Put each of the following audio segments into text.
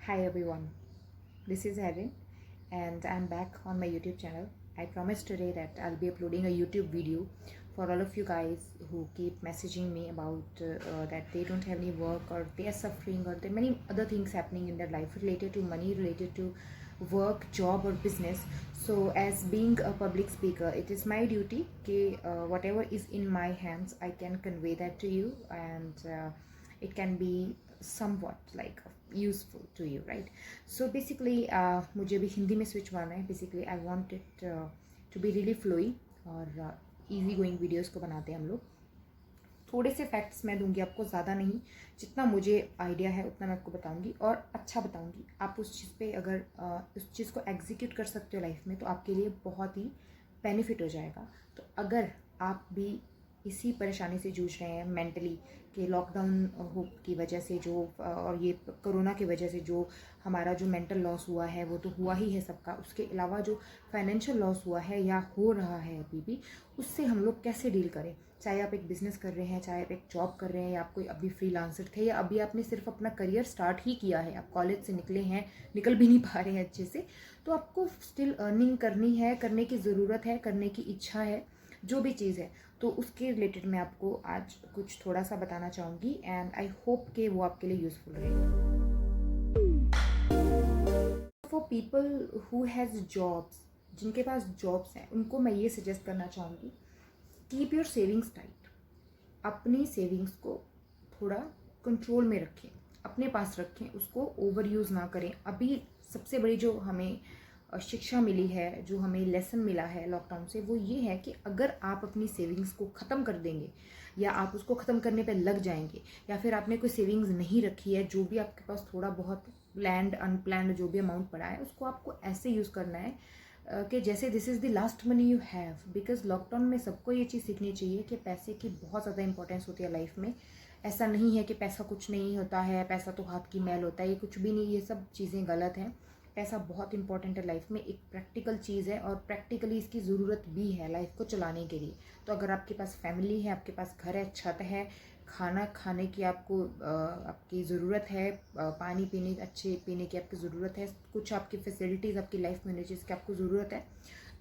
Hi everyone, this is Erin and I'm back on my YouTube channel. I promised today that I'll be uploading a YouTube video for all of you guys who keep messaging me about that they don't have any work or they are suffering or there are many other things happening in their life related to money, related to work, job or business. So as being a public speaker, it is my duty that whatever is in my hands, I can convey that to you and it can be somewhat like useful to you right so basically मुझे भी हिंदी में switch मारना है. Basically I want it to be really flowy और easy going videos को बनाते हैं हम लोग. थोड़े से फैक्ट्स मैं दूंगी आपको, ज़्यादा नहीं, जितना मुझे आइडिया है उतना मैं आपको बताऊंगी और अच्छा बताऊंगी. आप उस चीज़ पे अगर उस चीज़ को एग्जीक्यूट कर सकते हो लाइफ में तो आपके लिए बहुत ही बेनिफिट हो जाएगा. तो अगर आप भी इसी परेशानी से जूझ रहे हैं मेंटली कि लॉकडाउन हो की वजह से जो और ये कोरोना की वजह से जो हमारा जो मेंटल लॉस हुआ है वो तो हुआ ही है सबका, उसके अलावा जो फाइनेंशियल लॉस हुआ है या हो रहा है अभी भी, उससे हम लोग कैसे डील करें. चाहे आप एक बिज़नेस कर रहे हैं, चाहे आप एक जॉब कर रहे हैं, या आप कोई अभी फ्रीलांसर थे, या अभी आपने सिर्फ अपना करियर स्टार्ट ही किया है, आप कॉलेज से निकले हैं, निकल भी नहीं पा रहे हैं अच्छे से, तो आपको स्टिल अर्निंग करनी है, करने की ज़रूरत है, करने की इच्छा है, जो भी चीज़ है, तो उसके रिलेटेड मैं आपको आज कुछ थोड़ा सा बताना चाहूँगी एंड आई होप कि वो आपके लिए यूज़फुल रहेगा. For people who has jobs, जिनके पास जॉब्स हैं, उनको मैं ये सजेस्ट करना चाहूँगी, कीप योर सेविंग्स टाइट. अपनी सेविंग्स को थोड़ा कंट्रोल में रखें, अपने पास रखें, उसको ओवर यूज़ ना करें. अभी सबसे बड़ी जो हमें शिक्षा मिली है, जो हमें लेसन मिला है लॉकडाउन से, वो ये है कि अगर आप अपनी सेविंग्स को ख़त्म कर देंगे या आप उसको ख़त्म करने पे लग जाएंगे, या फिर आपने कोई सेविंग्स नहीं रखी है, जो भी आपके पास थोड़ा बहुत प्लान्ड अनप्लान्ड जो भी अमाउंट पड़ा है, उसको आपको ऐसे यूज़ करना है कि जैसे this is the last money you have. Because lockdown में सबको ये चीज़ सीखनी चाहिए कि पैसे की बहुत ज़्यादा इंपॉर्टेंस होती है लाइफ में. ऐसा नहीं है कि पैसा कुछ नहीं होता है, पैसा तो हाथ की मैल होता है, ये कुछ भी नहीं, ये सब चीज़ें गलत हैं. पैसा बहुत इंपॉर्टेंट है लाइफ में, एक प्रैक्टिकल चीज़ है और प्रैक्टिकली इसकी ज़रूरत भी है लाइफ को चलाने के लिए. तो अगर आपके पास फैमिली है, आपके पास घर है, छत है, खाना खाने की आपको आपकी ज़रूरत है, पानी पीने अच्छे पीने की आपकी ज़रूरत है, कुछ आपकी फैसिलिटीज़ आपकी लाइफ में होने चीज़ की आपको ज़रूरत है,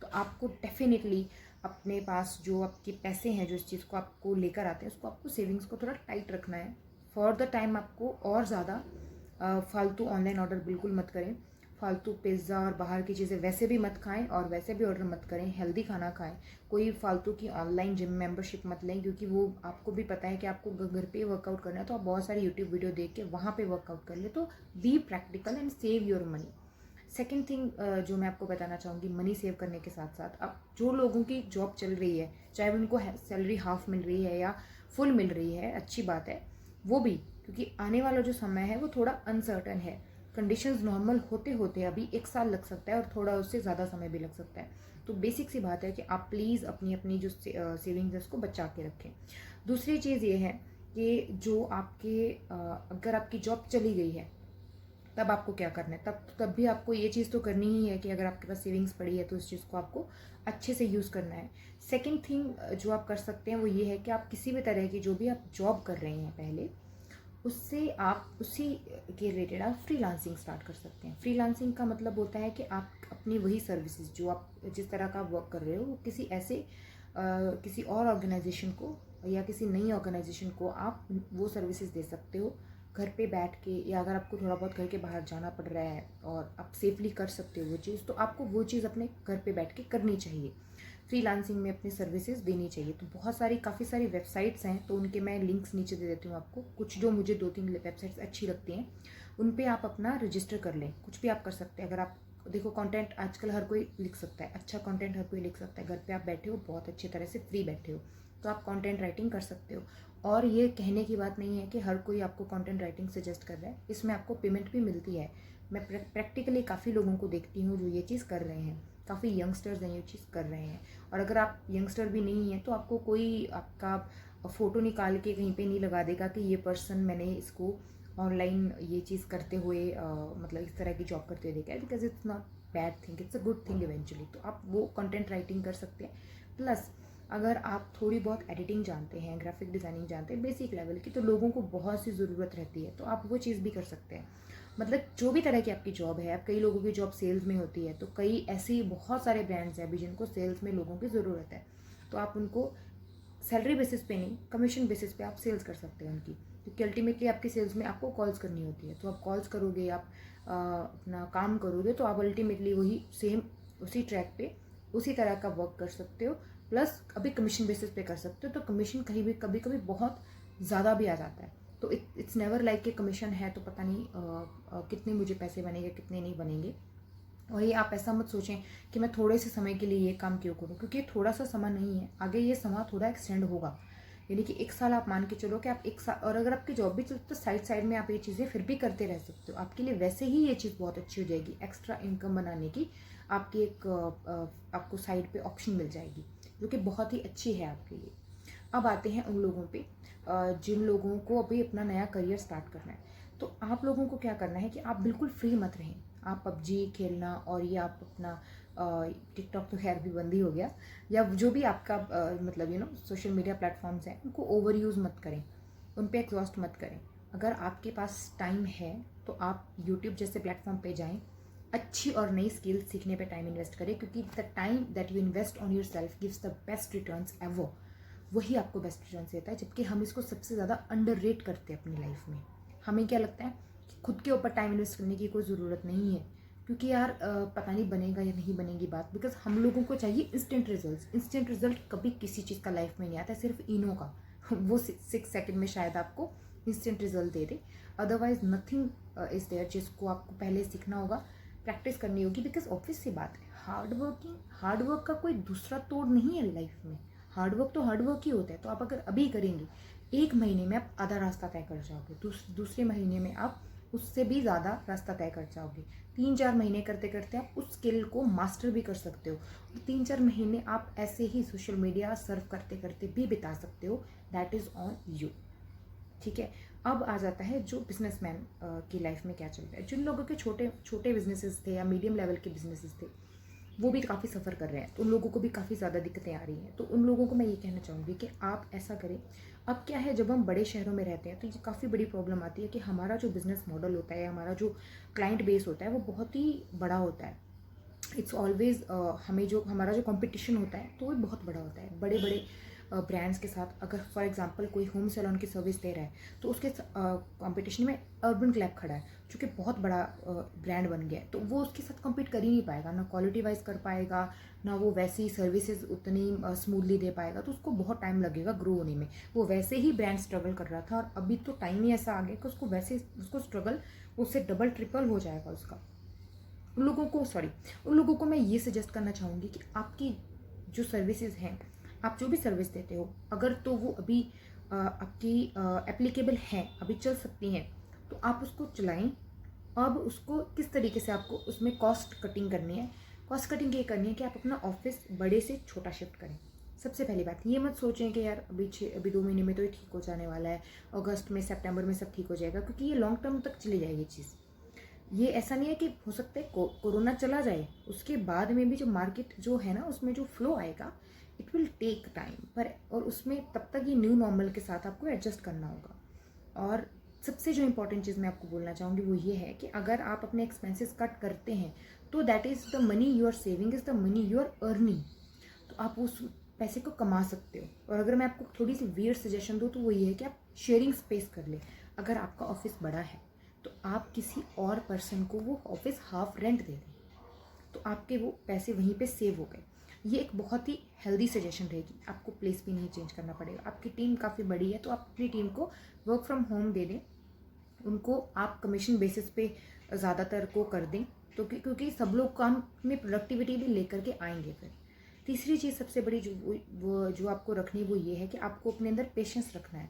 तो आपको डेफिनेटली अपने पास जो आपके पैसे हैं, जो इस चीज़ को आपको लेकर आते हैं, उसको आपको सेविंग्स को थोड़ा टाइट रखना है फॉर द टाइम. आपको और ज़्यादा फालतू ऑनलाइन ऑर्डर बिल्कुल मत करें, फालतू पिज़्ज़ा और बाहर की चीज़ें वैसे भी मत खाएं और वैसे भी ऑर्डर मत करें. हेल्दी खाना खाएं. कोई फालतू की ऑनलाइन जिम मेंबरशिप मत लें, क्योंकि वो आपको भी पता है कि आपको घर पे वर्कआउट करना है, तो आप बहुत सारी यूट्यूब वीडियो देख के वहाँ पे वर्कआउट कर ले. तो be practical and save your money. Second thing जो मैं आपको बताना चाहूँगी, मनी सेव करने के साथ साथ, अब जो लोगों की जॉब चल रही है, चाहे उनको सैलरी हाफ मिल रही है या फुल मिल रही है, अच्छी बात है वो भी, क्योंकि आने वाला जो समय है वो थोड़ा अनसर्टन है. कंडीशंस नॉर्मल होते होते अभी 1 साल लग सकता है और थोड़ा उससे ज़्यादा समय भी लग सकता है. तो बेसिक सी बात है कि आप प्लीज़ अपनी अपनी जो सेविंग्स है उसको बचा के रखें. दूसरी चीज़ ये है कि जो आपके अगर आपकी जॉब चली गई है तब आपको क्या करना है, तब भी आपको ये चीज़ तो करनी ही है कि अगर आपके पास सेविंग्स पड़ी है तो उस चीज़ को आपको अच्छे से यूज़ करना है. सेकेंड थिंग जो आप कर सकते हैं वो ये है कि आप किसी भी तरह की जो भी आप जॉब कर रहे हैं पहले, उससे आप उसी के रिलेटेड आप फ्रीलांसिंग स्टार्ट कर सकते हैं. फ्रीलांसिंग का मतलब होता है कि आप अपनी वही सर्विसेज जो आप जिस तरह का वर्क कर रहे हो वो किसी ऐसे किसी और ऑर्गेनाइजेशन को या किसी नई ऑर्गेनाइजेशन को आप वो सर्विसेज दे सकते हो घर पे बैठ के, या अगर आपको थोड़ा बहुत घर के बाहर जाना पड़ रहा है और आप सेफली कर सकते हो वो चीज़, तो आपको वो चीज़ अपने घर पे बैठ के करनी चाहिए. फ्रीलांसिंग में अपनी सर्विसेज देनी चाहिए. तो बहुत सारी काफ़ी सारी वेबसाइट्स हैं, तो उनके मैं लिंक्स नीचे दे देती हूँ आपको. कुछ जो मुझे 2-3 वेबसाइट्स अच्छी लगती हैं उन पे आप अपना रजिस्टर कर लें. कुछ भी आप कर सकते हैं. अगर आप देखो, कंटेंट आजकल हर कोई लिख सकता है, अच्छा कंटेंट हर कोई लिख सकता है. घर पे आप बैठे हो, बहुत अच्छी तरह से फ्री बैठे हो, तो आप कंटेंट राइटिंग कर सकते हो. और ये कहने की बात नहीं है कि हर कोई आपको कंटेंट राइटिंग सजेस्ट कर रहा है, इसमें आपको पेमेंट भी मिलती है. मैं प्रैक्टिकली काफ़ी लोगों को देखती हूँ जो ये चीज़ कर रहे हैं, काफ़ी यंगस्टर्स हैं ये चीज़ कर रहे हैं. और अगर आप यंगस्टर भी नहीं हैं तो आपको कोई आपका फ़ोटो निकाल के कहीं पे नहीं लगा देगा कि ये पर्सन मैंने इसको ऑनलाइन ये चीज़ करते हुए मतलब इस तरह की जॉब करते हुए देखा है. Because it's not bad thing, it's a good thing eventually. तो आप वो कंटेंट राइटिंग कर सकते हैं. प्लस अगर आप थोड़ी बहुत एडिटिंग जानते हैं, ग्राफिक डिज़ाइनिंग जानते हैं बेसिक लेवल की, तो लोगों को बहुत सी ज़रूरत रहती है, तो आप वो चीज़ भी कर सकते हैं. मतलब जो भी तरह की आपकी जॉब है, अब कई लोगों की जॉब सेल्स में होती है, तो कई ऐसी बहुत सारे ब्रांड्स हैं अभी जिनको सेल्स में लोगों की ज़रूरत है, तो आप उनको सैलरी बेसिस पे नहीं, कमीशन बेसिस पे आप सेल्स कर सकते हैं उनकी, क्योंकि अल्टीमेटली आपकी सेल्स में आपको कॉल्स करनी होती है, तो आप कॉल्स करोगे, आप अपना काम करोगे, तो आप अल्टीमेटली वही सेम उसी ट्रैक पे उसी तरह का वर्क कर सकते हो, प्लस अभी कमीशन बेसिस पे कर सकते हो, तो कमीशन कहीं भी कभी कभी बहुत ज़्यादा भी आ जाता है, तो इट्स नेवर लाइक कि कमीशन है तो पता नहीं कितने मुझे पैसे बनेंगे कितने नहीं बनेंगे। और ये आप ऐसा मत सोचें कि मैं थोड़े से समय के लिए ये काम क्यों करूँ, क्योंकि ये थोड़ा सा समय नहीं है, आगे ये समय थोड़ा एक्सटेंड होगा, यानी कि 1 साल आप मान के चलो कि आप 1 साल, और अगर आपकी जॉब भी चलती तो साइड साइड में आप ये चीज़ें फिर भी करते रह सकते हो, आपके लिए वैसे ही ये चीज़ बहुत अच्छी हो जाएगी, एक्स्ट्रा इनकम बनाने की आपकी एक आपको साइड पे ऑप्शन मिल जाएगी, जो कि बहुत ही अच्छी है आपके लिए। अब आते हैं उन लोगों पे जिन लोगों को अभी अपना नया करियर स्टार्ट करना है, तो आप लोगों को क्या करना है कि आप बिल्कुल फ्री मत रहें, आप पबजी खेलना और ये आप अपना टिकटॉक तो खैर भी बंद ही हो गया, या जो भी आपका मतलब सोशल मीडिया प्लेटफॉर्म्स हैं उनको ओवर यूज़ मत करें, उन पे एग्जॉस्ट मत करें। अगर आपके पास टाइम है तो आप यूट्यूब जैसे प्लेटफॉर्म पे जाएं, अच्छी और नई स्किल सीखने पे टाइम इन्वेस्ट करें, क्योंकि the time that you invest on your self gives the best returns ever, वही आपको बेस्ट रिटर्न्स देता है, जबकि हम इसको सबसे ज़्यादा अंडररेट करते हैं अपनी लाइफ में। हमें क्या लगता है कि खुद के ऊपर टाइम इन्वेस्ट करने की कोई ज़रूरत नहीं है, क्योंकि यार पता नहीं बनेगा या नहीं बनेगी बात, बिकॉज हम लोगों को चाहिए इंस्टेंट रिजल्ट। इंस्टेंट रिजल्ट कभी किसी चीज़ का लाइफ में नहीं आता, सिर्फ इनो का वो 6 सेकंड में शायद आपको इंस्टेंट रिजल्ट दे दे, अदरवाइज नथिंग इज़ देयर, जिसको आपको पहले सीखना होगा, प्रैक्टिस करनी होगी, बिकॉज ऑब्वियस सी बात है, हार्ड वर्क का कोई दूसरा तोड़ नहीं है लाइफ में, हार्डवर्क तो हार्डवर्क ही होता है, तो आप अगर अभी करेंगे 1 महीने में आप आधा रास्ता तय कर जाओगे, दूसरे महीने में आप उससे भी ज़्यादा रास्ता तय कर जाओगे, 3-4 महीने करते करते आप उस स्किल को मास्टर भी कर सकते हो, और 3-4 महीने आप ऐसे ही सोशल मीडिया सर्व करते करते भी बिता सकते हो, दैट इज़ ऑन यू। ठीक है, अब आ जाता है जो बिजनेसमैन की लाइफ में क्या चल रहा है, जिन लोगों के छोटे छोटे बिजनेसेस थे या मीडियम लेवल के बिजनेसेस थे, वो भी काफ़ी सफ़र कर रहे हैं, तो उन लोगों को भी काफ़ी ज़्यादा दिक्कतें आ रही हैं, तो उन लोगों को मैं ये कहना चाहूँगी कि आप ऐसा करें। अब क्या है, जब हम बड़े शहरों में रहते हैं तो ये काफ़ी बड़ी प्रॉब्लम आती है कि हमारा जो बिज़नेस मॉडल होता है, हमारा जो क्लाइंट बेस होता है, वो बहुत ही बड़ा होता है। इट्स ऑलवेज हमें जो हमारा जो कंपटीशन होता है तो वो बहुत बड़ा होता है, बड़े बड़े ब्रांड्स के साथ। अगर फॉर एग्जांपल कोई होम सैलून की सर्विस दे रहा है, तो उसके कंपटीशन में अर्बन क्लैब खड़ा है, जो कि बहुत बड़ा ब्रांड बन गया है, तो वो उसके साथ कम्पीट कर ही नहीं पाएगा, ना क्वालिटी वाइज कर पाएगा, ना वो वैसी सर्विसेज उतनी स्मूथली दे पाएगा, तो उसको बहुत टाइम लगेगा ग्रो होने में। वो वैसे ही ब्रांड स्ट्रगल कर रहा था, और अभी तो टाइम ही ऐसा आ गया कि उसको स्ट्रगल उससे डबल ट्रिपल हो जाएगा उसका। उन लोगों को मैं ये सजेस्ट करना चाहूँगी कि आपकी जो सर्विसेज हैं, आप जो भी सर्विस देते हो, अगर तो वो अभी आपकी एप्लीकेबल हैं, अभी चल सकती हैं, तो आप उसको चलाएं। अब उसको किस तरीके से आपको उसमें कॉस्ट कटिंग करनी है, कॉस्ट कटिंग ये करनी है कि आप अपना ऑफिस बड़े से छोटा शिफ्ट करें। सबसे पहली बात, ये मत सोचें कि यार अभी 2 महीने में तो ये ठीक हो जाने वाला है, अगस्त में सितंबर में सब ठीक हो जाएगा, क्योंकि ये लॉन्ग टर्म तक चली जाएगी चीज़। ये ऐसा नहीं है कि हो सकता है कोरोना चला जाए, उसके बाद में भी जो मार्केट जो है ना, उसमें जो फ्लो आएगा, इट विल टेक टाइम, पर और उसमें तब तक ये न्यू नॉर्मल के साथ आपको एडजस्ट करना होगा। और सबसे जो इंपॉर्टेंट चीज़ मैं आपको बोलना चाहूँगी वो ये है कि अगर आप अपने एक्सपेंसेस कट करते हैं, तो that is the money you are saving is the money you are earning, तो आप उस पैसे को कमा सकते हो। और अगर मैं आपको थोड़ी सी वियर्ड सजेशन दूँ तो वो ये है कि आप शेयरिंग स्पेस कर ले। अगर आपका ऑफिस बड़ा है तो आप किसी और पर्सन को वो ऑफिस हाफ रेंट दे दें, तो आपके वो पैसे वहीं पे सेव हो गए। ये एक बहुत ही हेल्दी सजेशन रहेगी, आपको प्लेस भी नहीं चेंज करना पड़ेगा। आपकी टीम काफ़ी बड़ी है तो आप अपनी टीम को वर्क फ्रॉम होम दे दें, उनको आप कमीशन बेसिस पे ज़्यादातर को कर दें, तो क्योंकि सब लोग काम में प्रोडक्टिविटी भी लेकर के आएंगे। फिर तीसरी चीज़ सबसे बड़ी जो आपको रखनी वो ये है कि आपको अपने अंदर पेशेंस रखना है।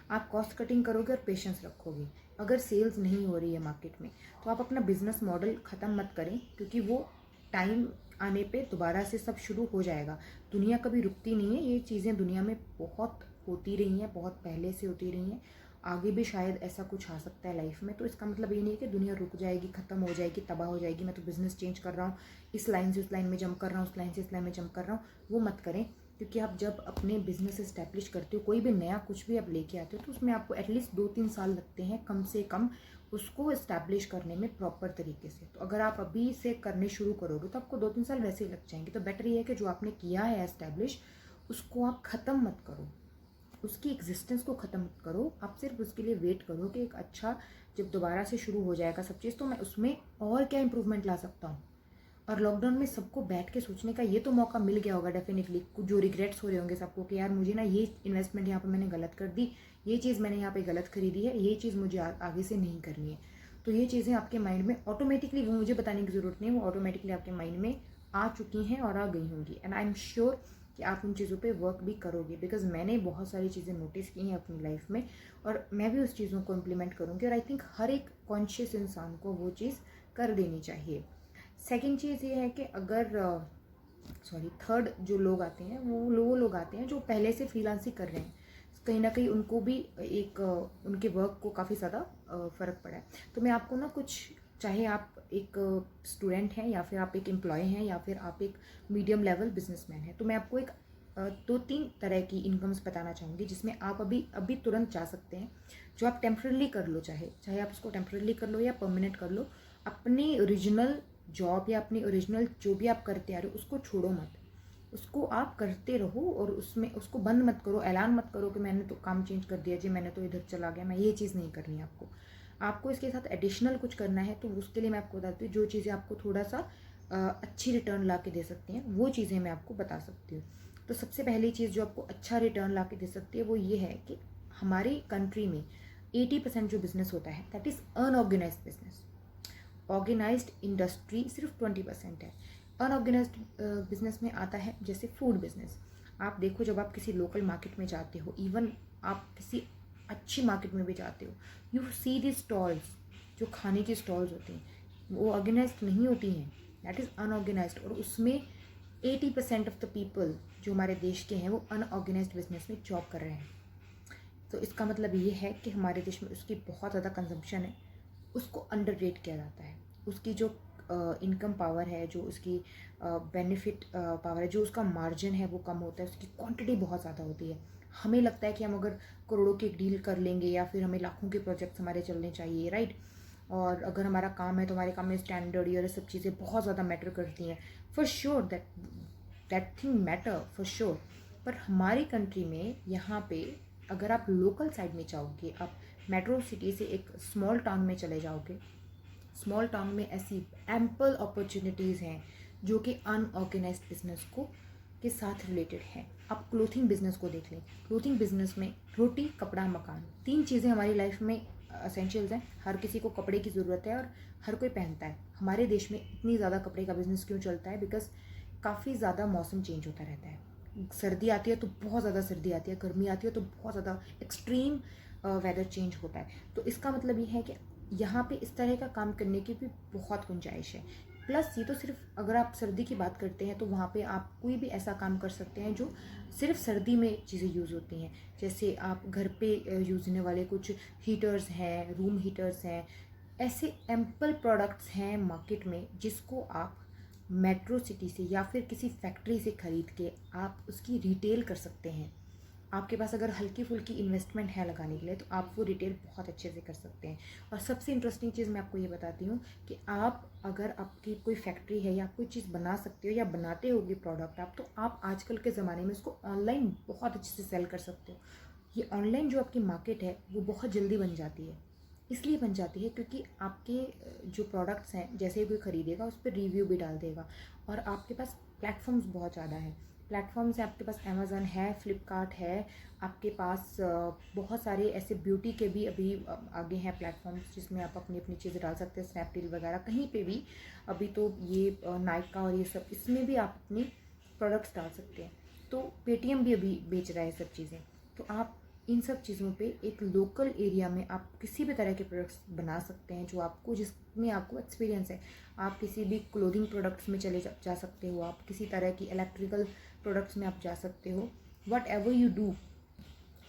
आप कॉस्ट कटिंग करोगे और पेशेंस रखोगे, अगर सेल्स नहीं हो रही है मार्केट में, तो आप अपना बिजनेस मॉडल ख़त्म मत करें, क्योंकि वो टाइम आने पे दोबारा से सब शुरू हो जाएगा। दुनिया कभी रुकती नहीं है, ये चीज़ें दुनिया में बहुत होती रही हैं, बहुत पहले से होती रही हैं, आगे भी शायद ऐसा कुछ आ सकता है लाइफ में। तो इसका मतलब ये नहीं है कि दुनिया रुक जाएगी, ख़त्म हो जाएगी, तबाह हो जाएगी, मैं तो बिज़नेस चेंज कर रहा हूँ, इस लाइन से उस लाइन में जंप कर रहा हूँ, उस लाइन से इस लाइन में जंप कर रहा हूँ, वो मत करें। क्योंकि आप जब अपने बिजनेस इस्टेब्लिश करते हो, कोई भी नया कुछ भी आप लेके आते हो, तो उसमें आपको एटलीस्ट 2-3 साल लगते हैं कम से कम उसको इस्टेब्लिश करने में प्रॉपर तरीके से। तो अगर आप अभी से करने शुरू करोगे तो आपको 2-3 साल वैसे ही लग जाएंगे। तो बेटर ये है कि जो आपने किया है एस्टैब्लिश, उसको आप ख़त्म मत करो, उसकी एग्जिस्टेंस को ख़त्म मत करो। आप सिर्फ उसके लिए वेट करो कि एक अच्छा, जब दोबारा से शुरू हो जाएगा सब चीज़, तो मैं उसमें और क्या इंप्रूवमेंट ला सकता हूँ। और लॉकडाउन में सबको बैठ के सोचने का ये तो मौका मिल गया होगा डेफिनेटली, जो रिग्रेट्स हो रहे होंगे सबको कि यार मुझे ना ये इन्वेस्टमेंट यहाँ पे मैंने गलत कर दी, ये चीज़ मैंने यहाँ पे गलत खरीदी है, ये चीज़ मुझे आगे से नहीं करनी है। तो ये चीज़ें आपके माइंड में ऑटोमेटिकली, वो मुझे बताने की ज़रूरत नहीं है, वो ऑटोमेटिकली आपके माइंड में आ चुकी हैं और आ गई होंगी। एंड आई एम श्योर कि आप उन चीज़ों पे वर्क भी करोगे, बिकॉज मैंने बहुत सारी चीज़ें नोटिस की हैं अपनी लाइफ में और मैं भी उस चीज़ों को इम्प्लीमेंट करूँगी। और आई थिंक हर एक कॉन्शियस इंसान को वो चीज़ कर देनी चाहिए। सेकंड चीज़ ये है कि अगर थर्ड जो लोग आते हैं वो लोग आते हैं जो पहले से फ्रीलांसिंग कर रहे हैं, कहीं ना कहीं उनको भी एक उनके वर्क को काफ़ी ज़्यादा फ़र्क पड़ा है। तो मैं आपको ना कुछ, चाहे आप एक स्टूडेंट हैं या फिर आप एक एम्प्लॉय हैं या फिर आप एक मीडियम लेवल बिजनेसमैन हैं, तो मैं आपको एक 2-3 तरह की इनकम्स बताना चाहूँगी जिसमें आप अभी तुरंत जा सकते हैं, जो आप टेम्परली कर लो, चाहे आप उसको टेम्परली कर लो या परमानेंट कर लो। अपनी ओरिजिनल जॉब या अपनी ओरिजिनल जो भी आप करते आ रहे हो उसको छोड़ो मत, उसको आप करते रहो और उसमें उसको बंद मत करो, ऐलान मत करो कि मैंने तो काम चेंज कर दिया जी, मैंने तो इधर चला गया। मैं ये चीज़ नहीं करनी है आपको इसके साथ एडिशनल कुछ करना है। तो उसके लिए मैं आपको बताती हूँ जो चीज़ें आपको थोड़ा सा अच्छी रिटर्न ला के दे सकती हैं, वो चीज़ें मैं आपको बता सकती हूँ। तो सबसे पहली चीज़ जो आपको अच्छा रिटर्न ला के दे सकती है वो ये है कि हमारी कंट्री में 80% जो बिज़नेस होता है that is unorganised business. Organised industry सिर्फ 20% है। अनऑर्गेनाइज्ड बिजनेस में आता है जैसे फूड बिजनेस। आप देखो, जब आप किसी लोकल मार्केट में जाते हो, इवन आप किसी अच्छी मार्केट में भी जाते हो, यू सी दी स्टॉल्स, जो खाने की स्टॉल्स होती हैं वो ऑर्गेनाइज्ड नहीं होती हैं, दैट इज़ अनऑर्गेनाइज्ड। और उसमें 80% ऑफ द पीपल जो हमारे देश के हैं वो अनऑर्गेनाइज्ड बिजनेस में जॉब कर रहे हैं। तो इसका मतलब ये है कि हमारे देश में उसकी बहुत ज़्यादा कंजम्पशन है, उसको अंडर रेट किया जाता है। उसकी जो इनकम पावर है, जो उसकी बेनिफिट पावर है, जो उसका मार्जिन है वो कम होता है, उसकी क्वांटिटी बहुत ज़्यादा होती है। हमें लगता है कि हम अगर करोड़ों की डील कर लेंगे या फिर हमें लाखों के प्रोजेक्ट्स हमारे चलने चाहिए, राइट। और अगर हमारा काम है तो हमारे काम में स्टैंडर्ड ये सब चीज़ें बहुत ज़्यादा मैटर करती हैं। For sure that thing matter for sure. पर हमारी कंट्री में यहाँ पे अगर आप लोकल साइड में जाओगे, आप मेट्रो सिटी से एक स्मॉल टाउन में चले जाओगे, स्मॉल टाउन में ऐसी एम्पल अपॉर्चुनिटीज़ हैं जो कि अनऑर्गेनाइज्ड बिजनेस को के साथ रिलेटेड हैं। आप क्लोथिंग बिजनेस को देख लें। क्लोथिंग बिजनेस में रोटी, कपड़ा, मकान, 3 चीज़ें हमारी लाइफ में असेंशियल्स हैं। हर किसी को कपड़े की ज़रूरत है और हर कोई पहनता है। हमारे देश में इतनी ज़्यादा कपड़े का बिजनेस क्यों चलता है? बिकॉज काफ़ी ज़्यादा मौसम चेंज होता रहता है। सर्दी आती है तो बहुत ज़्यादा सर्दी आती है, गर्मी आती है तो बहुत ज़्यादा एक्सट्रीम वेदर चेंज होता है। तो इसका मतलब ये है कि यहाँ पे इस तरह का काम करने की भी बहुत गुंजाइश है। प्लस ये तो सिर्फ अगर आप सर्दी की बात करते हैं तो वहाँ पे आप कोई भी ऐसा काम कर सकते हैं जो सिर्फ सर्दी में चीज़ें यूज़ होती हैं। जैसे आप घर पे यूज़ होने वाले कुछ हीटर्स हैं, रूम हीटर्स हैं, ऐसे एम्पल प्रोडक्ट्स हैं मार्केट में जिसको आप मेट्रो सिटी से या फिर किसी फैक्ट्री से ख़रीद के आप उसकी रिटेल कर सकते हैं। आपके पास अगर हल्की फुल्की इन्वेस्टमेंट है लगाने के लिए तो आप वो रिटेल बहुत अच्छे से कर सकते हैं। और सबसे इंटरेस्टिंग चीज़ मैं आपको ये बताती हूँ कि आप अगर आपकी कोई फैक्ट्री है या कोई चीज़ बना सकते हो या बनाते होगे प्रोडक्ट आप, तो आप आजकल के ज़माने में उसको ऑनलाइन बहुत अच्छे से सेल कर सकते हो। ये ऑनलाइन जो आपकी मार्केट है वो बहुत जल्दी बन जाती है। इसलिए बन जाती है क्योंकि आपके जो प्रोडक्ट्स हैं जैसे कोई ख़रीदेगा उस पर रिव्यू भी डाल देगा और आपके पास प्लेटफॉर्म्स बहुत ज़्यादा हैं। प्लेटफॉर्म्स है आपके पास, अमेज़न है, फ्लिपकार्ट है, आपके पास बहुत सारे ऐसे ब्यूटी के भी अभी आगे हैं प्लेटफॉर्म्स जिसमें आप अपनी अपनी चीज़ें डाल सकते हैं, स्नैपडील वगैरह कहीं पे भी। अभी तो ये नायका और ये सब, इसमें भी आप अपनी प्रोडक्ट्स डाल सकते हैं। तो पेटीएम भी अभी बेच रहा है सब चीज़ें। तो आप इन सब चीज़ों पे एक लोकल एरिया में आप किसी भी तरह के प्रोडक्ट्स बना सकते हैं जो आपको, जिसमें आपको एक्सपीरियंस है। आप किसी भी क्लोथिंग प्रोडक्ट्स में चले जा सकते हो, आप किसी तरह की इलेक्ट्रिकल प्रोडक्ट्स में आप जा सकते हो। वट एवर यू डू,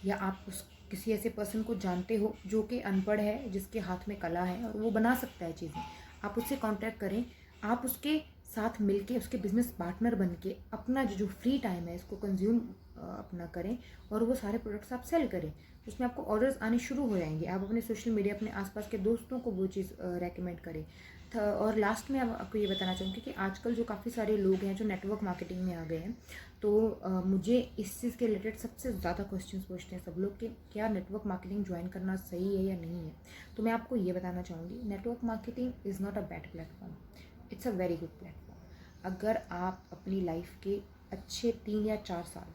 या आप उस किसी ऐसे पर्सन को जानते हो जो कि अनपढ़ है, जिसके हाथ में कला है और वो बना सकता है चीज़ें, आप उससे कांटेक्ट करें। आप उसके साथ मिलके उसके बिजनेस पार्टनर बन के अपना जो फ्री टाइम है इसको कंज्यूम अपना करें और वो सारे प्रोडक्ट्स आप सेल करें। उसमें आपको ऑर्डर्स आने शुरू हो जाएंगे। आप अपने सोशल मीडिया, अपने आसपास के दोस्तों को वो चीज़ रेकमेंड करें। और लास्ट में आपको ये बताना चाहूँगी कि आजकल जो काफ़ी सारे लोग हैं जो नेटवर्क मार्केटिंग में आ गए हैं, तो मुझे इस चीज़ के रिलेटेड सबसे ज़्यादा क्वेश्चंस पूछते हैं सब लोग कि क्या नेटवर्क मार्केटिंग ज्वाइन करना सही है या नहीं है। तो मैं आपको ये बताना चाहूँगी, network marketing is not a bad platform, it's a very good platform. अगर आप अपनी लाइफ के अच्छे 3 या 4 साल,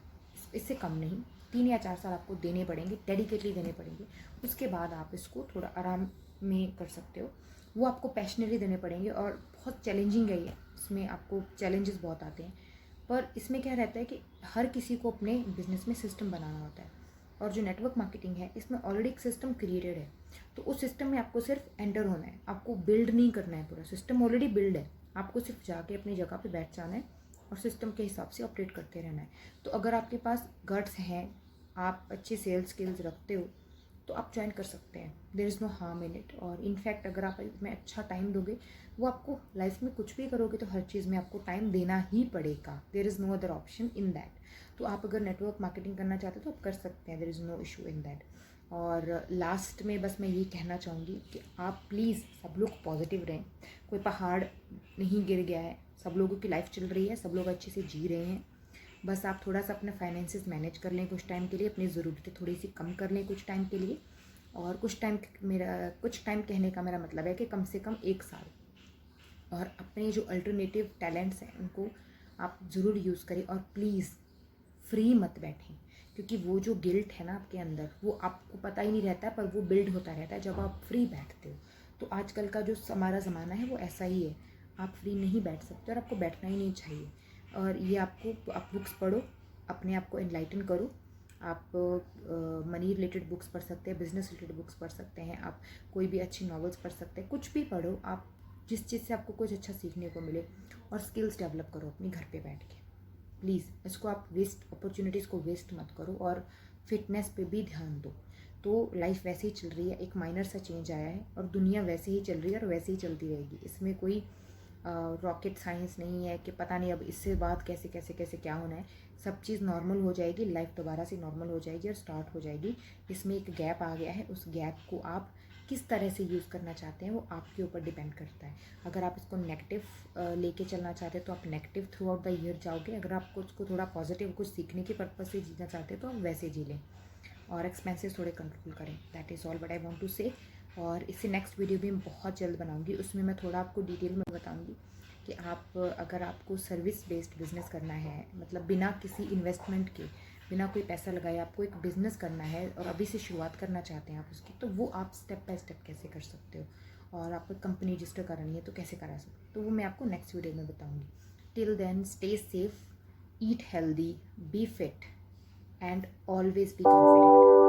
इससे कम नहीं, 3 या 4 साल आपको देने पड़ेंगे, डेडिकेटली देने पड़ेंगे। उसके बाद आप इसको थोड़ा आराम में कर सकते हो। वो आपको पैशनेटली देने पड़ेंगे और बहुत चैलेंजिंग है ये, इसमें आपको चैलेंजेस बहुत आते हैं। पर इसमें क्या रहता है कि हर किसी को अपने बिजनेस में सिस्टम बनाना होता है, और जो नेटवर्क मार्केटिंग है इसमें ऑलरेडी एक सिस्टम क्रिएटेड है। तो उस सिस्टम में आपको सिर्फ एंटर होना है, आपको बिल्ड नहीं करना है। पूरा सिस्टम ऑलरेडी बिल्ड है, आपको सिर्फ जाके अपनी जगह पे बैठ जाना है और सिस्टम के हिसाब से ऑपरेट करते रहना है। तो अगर आपके पास गट्स हैं, आप अच्छे सेल्स स्किल्स रखते हो, तो आप ज्वाइन कर सकते हैं। There is no harm in it. और इनफैक्ट अगर आप इसमें अच्छा टाइम दोगे, वो आपको लाइफ में कुछ भी करोगे तो हर चीज़ में आपको टाइम देना ही पड़ेगा। There is no other option in that. तो आप अगर नेटवर्क मार्केटिंग करना चाहते हो तो आप कर सकते हैं, there is no issue in that. और लास्ट में बस मैं ये कहना चाहूँगी कि आप प्लीज़ सब लोग पॉजिटिव रहें। कोई पहाड़ नहीं गिर गया है, सब लोगों की लाइफ चल रही है, सब लोग अच्छे से जी रहे हैं। बस आप थोड़ा सा अपने फाइनेंसेस मैनेज कर लें कुछ टाइम के लिए, अपनी ज़रूरतें थोड़ी सी कम कर लें कुछ टाइम के लिए। और कुछ टाइम कहने का मेरा मतलब है कि कम से कम 1 साल। और अपने जो अल्टरनेटिव टैलेंट्स हैं उनको आप ज़रूर यूज़ करें। और प्लीज़ फ्री मत बैठें, क्योंकि वो जो गिल्ट है ना आपके अंदर, वो आपको पता ही नहीं रहता है, पर वो बिल्ड होता रहता है जब आप फ्री बैठते हो। तो आजकल का जो हमारा ज़माना है वो ऐसा ही है, आप फ्री नहीं बैठ सकते और आपको बैठना ही नहीं चाहिए। और ये आपको, आप बुक्स पढ़ो, अपने आप को एनलाइटन करो। आप मनी रिलेटेड बुक्स पढ़ सकते हैं, बिजनेस रिलेटेड बुक्स पढ़ सकते हैं, आप कोई भी अच्छी नॉवेल्स पढ़ सकते हैं, कुछ भी पढ़ो आप, जिस चीज़ से आपको कुछ अच्छा सीखने को मिले। और स्किल्स डेवलप करो अपनी घर पे बैठ के। प्लीज़ इसको आप अपॉर्चुनिटीज़ को वेस्ट मत करो और फिटनेस पे भी ध्यान दो। तो लाइफ वैसे ही चल रही है, एक माइनर सा चेंज आया है और दुनिया वैसे ही चल रही है और वैसे ही चलती रहेगी। इसमें कोई रॉकेट साइंस नहीं है कि पता नहीं अब इससे बाद कैसे कैसे कैसे क्या होना है। सब चीज़ नॉर्मल हो जाएगी, लाइफ दोबारा से नॉर्मल हो जाएगी और स्टार्ट हो जाएगी। इसमें एक गैप आ गया है, उस गैप को आप किस तरह से यूज़ करना चाहते हैं वो आपके ऊपर डिपेंड करता है। अगर आप इसको नेगेटिव लेके चलना चाहते हैं तो आप negative through out the year जाओगे। अगर आप उसको थोड़ा पॉजिटिव कुछ सीखने के पर्पज़ से जीना चाहते हैं तो आप वैसे जी लें और एक्सपेंसेस थोड़े कंट्रोल करें। That is all what I want to say. और इससे नेक्स्ट वीडियो भी मैं बहुत जल्द बनाऊंगी, उसमें मैं थोड़ा आपको डिटेल में बताऊंगी कि आप अगर आपको सर्विस बेस्ड बिजनेस करना है, मतलब बिना किसी इन्वेस्टमेंट के, बिना कोई पैसा लगाए आपको एक बिज़नेस करना है और अभी से शुरुआत करना चाहते हैं आप उसकी, तो वो आप स्टेप बाय स्टेप कैसे कर सकते हो। और आपको कंपनी रजिस्टर करानी है तो कैसे करा सकते हो, तो वो मैं आपको नेक्स्ट वीडियो में बताऊंगी। Till then stay safe, eat healthy, be fit and always be confident.